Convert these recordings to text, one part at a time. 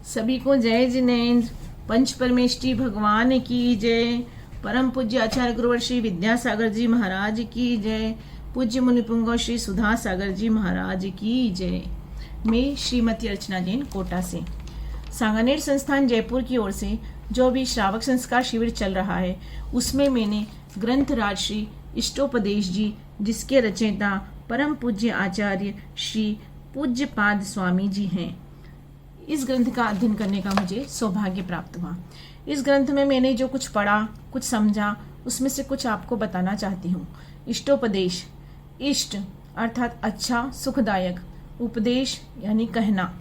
सभी को जय जिनेन्द्र। पंच परमेष्ठी भगवान की जय। परम पूज्य आचार्य गुरुवर श्री विद्यासागर जी महाराज की जय। पूज्य मुनिपुंगव श्री सुधा सागर जी महाराज की जय। मैं श्रीमती अर्चना जैन कोटा से सांगानेर संस्थान जयपुर की ओर से जो भी श्रावक संस्कार शिविर चल रहा है उसमें मैंने ग्रंथ राज श्री इष्टोपदेश जी, जिसके रचयिता परम पूज्य आचार्य श्री पूज्य पाद स्वामी जी हैं, इस ग्रंथ का अध्ययन करने का मुझे सौभाग्य प्राप्त हुआ। इस ग्रंथ में मैंने जो कुछ पढ़ा, कुछ समझा, उसमें से कुछ आपको बताना चाहती हूँ। इष्टोपदेश, इष्ट अर्थात अच्छा, सुखदायक, उपदेश यानी कहना।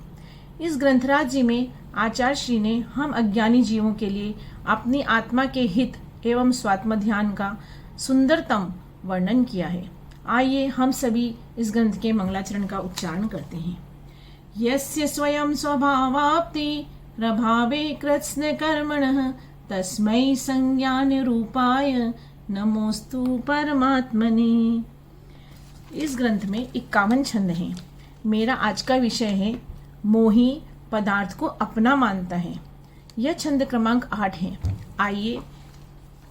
इस ग्रंथराज जी में आचार्य श्री ने हम अज्ञानी जीवों के लिए अपनी आत्मा के हित एवं स्वात्म ध्यान का सुंदरतम वर्णन किया है। आइए हम सभी इस ग्रंथ के मंगलाचरण का उच्चारण करते हैं। यस्य स्वयं स्वभावाप्ति प्रभावे कृत्स्न कर्मणः तस्मै संज्ञान रूपाय नमोस्तु परमात्मने। इस ग्रंथ में 51 छंद हैं। मेरा आज का विषय है मोही पदार्थ को अपना मानता है। यह छंद क्रमांक 8 है। आइए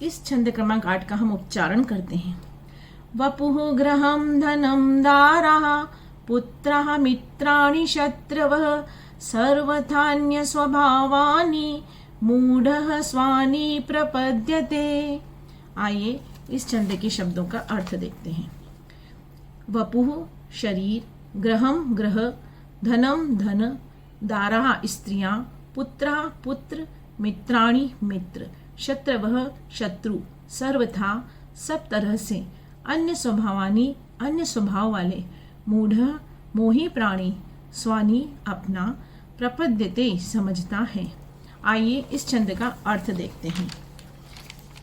इस छंद क्रमांक 8 का हम उच्चारण करते हैं। वपुः गृहं धनं दारः पुत्रः मित्राणि शत्रवः सर्वथान्य स्वभावानि मूढ़ः स्वानि प्रपद्यते। आइए इस छंद के शब्दों का अर्थ देखते हैं। वपुः शरीर, गृहं ग्रह, धनम धन, दारः स्त्रियां, पुत्रः पुत्र, मित्राणि मित्र, शत्रवः शत्रु, सर्वथा सब तरह से, अन्य स्वभावानी अन्य स्वभाव वाले, मूढ़ मोही प्राणी, स्वानी अपना, प्रपद्यते समझता है। आइए इस छंद का अर्थ देखते हैं।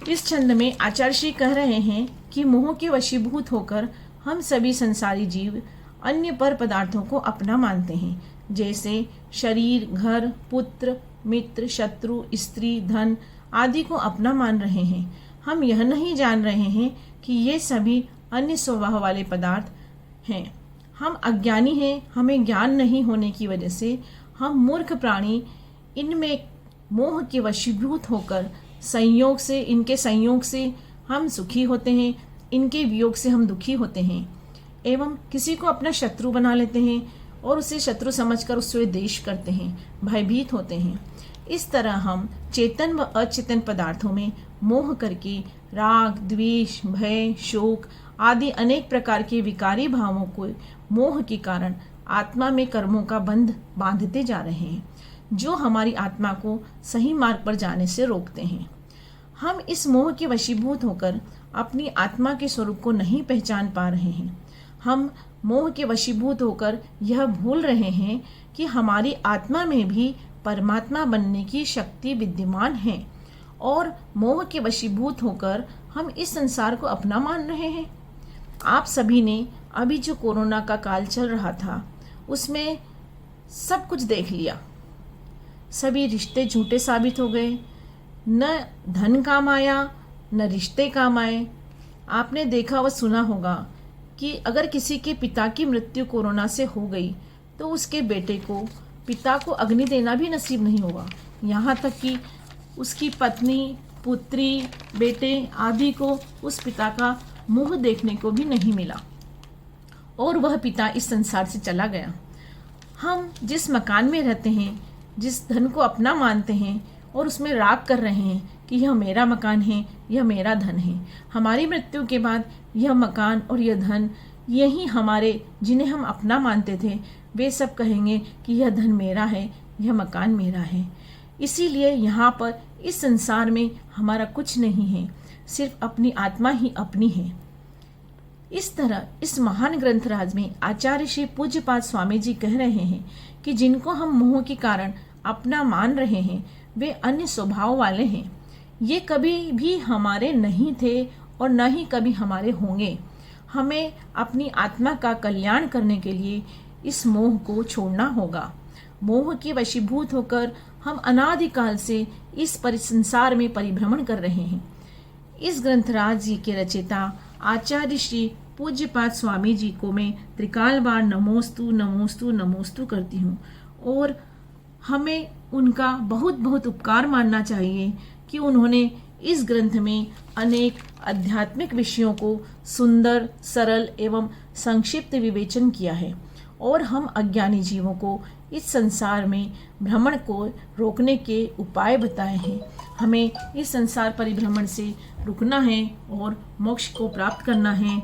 इस छंद में आचार्य श्री कह रहे हैं कि मोह के वशीभूत होकर हम सभी संसारी जीव अन्य पर पदार्थों को अपना मानते हैं, जैसे शरीर, घर, पुत्र, मित्र, शत्रु, स्त्री, धन आदि को अपना मान रहे हैं। हम यह नहीं जान रहे हैं कि ये सभी अन्य स्वभाव वाले पदार्थ हैं। हम अज्ञानी हैं। हमें ज्ञान नहीं होने की वजह से हम मूर्ख प्राणी इनमें मोह के वशीभूत होकर इनके संयोग से हम सुखी होते हैं, इनके वियोग से हम दुखी होते हैं एवं किसी को अपना शत्रु बना लेते हैं और उसे शत्रु समझकर उससे द्वेष करते हैं, भयभीत होते हैं। इस तरह हम चेतन व अचेतन पदार्थों में मोह करके राग, द्वेष, भय, शोक आदि अनेक प्रकार के विकारी भावों को मोह के कारण आत्मा में कर्मों का बंध बांधते जा रहे हैं, जो हमारी आत्मा को सही मार्ग पर जाने से रोकते हैं। हम इस मोह के वशीभूत होकर अपनी आत्मा के स्वरूप को नहीं पहचान पा रहे हैं। हम मोह के वशीभूत होकर यह भूल रहे हैं कि हमारी आत्मा में भी परमात्मा बनने की शक्ति विद्यमान है और मोह के वशीभूत होकर हम इस संसार को अपना मान रहे हैं। आप सभी ने अभी जो कोरोना का काल चल रहा था उसमें सब कुछ देख लिया। सभी रिश्ते झूठे साबित हो गए। न धन काम आया, न रिश्ते काम आए। आपने देखा व सुना होगा कि अगर किसी के पिता की मृत्यु कोरोना से हो गई तो उसके बेटे को, पिता को अग्नि देना भी नसीब नहीं होगा। यहाँ तक कि उसकी पत्नी, पुत्री, बेटे आदि को उस पिता का मुंह देखने को भी नहीं मिला और वह पिता इस संसार से चला गया। हम जिस मकान में रहते हैं, जिस धन को अपना मानते हैं और उसमें राग कर रहे हैं कि यह मेरा मकान है, यह मेरा धन है, हमारी मृत्यु के बाद यह मकान और यह धन, यही हमारे जिन्हें हम अपना मानते थे, वे सब कहेंगे कि यह धन मेरा है, यह मकान मेरा है। इसीलिए यहाँ पर इस संसार में हमारा कुछ नहीं है, सिर्फ अपनी आत्मा ही अपनी है। इस तरह इस महान ग्रंथराज में आचार्य श्री पूज्यपाद स्वामी जी कह रहे हैं कि जिनको हम मोह के कारण अपना मान रहे हैं वे अन्य स्वभाव वाले हैं। ये कभी भी हमारे नहीं थे और न ही कभी हमारे होंगे। हमें अपनी आत्मा का कल्याण करने के लिए इस मोह को छोड़ना होगा। मोह के वशीभूत होकर हम अनादिकाल से इस संसार में परिभ्रमण कर रहे हैं। इस ग्रंथराज जी के रचयिता आचार्य श्री पूज्यपाद स्वामी जी को मैं त्रिकाल बार नमोस्तु नमोस्तु नमोस्तु करती हूँ और हमें उनका बहुत बहुत उपकार मानना चाहिए कि उन्होंने इस ग्रंथ में अनेक आध्यात्मिक विषयों को सुंदर, सरल एवं संक्षिप्त विवेचन किया है और हम अज्ञानी जीवों को इस संसार में भ्रमण को रोकने के उपाय बताए हैं। हमें इस संसार परिभ्रमण से रुकना है और मोक्ष को प्राप्त करना है।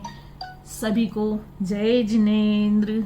सभी को जय जिनेंद्र।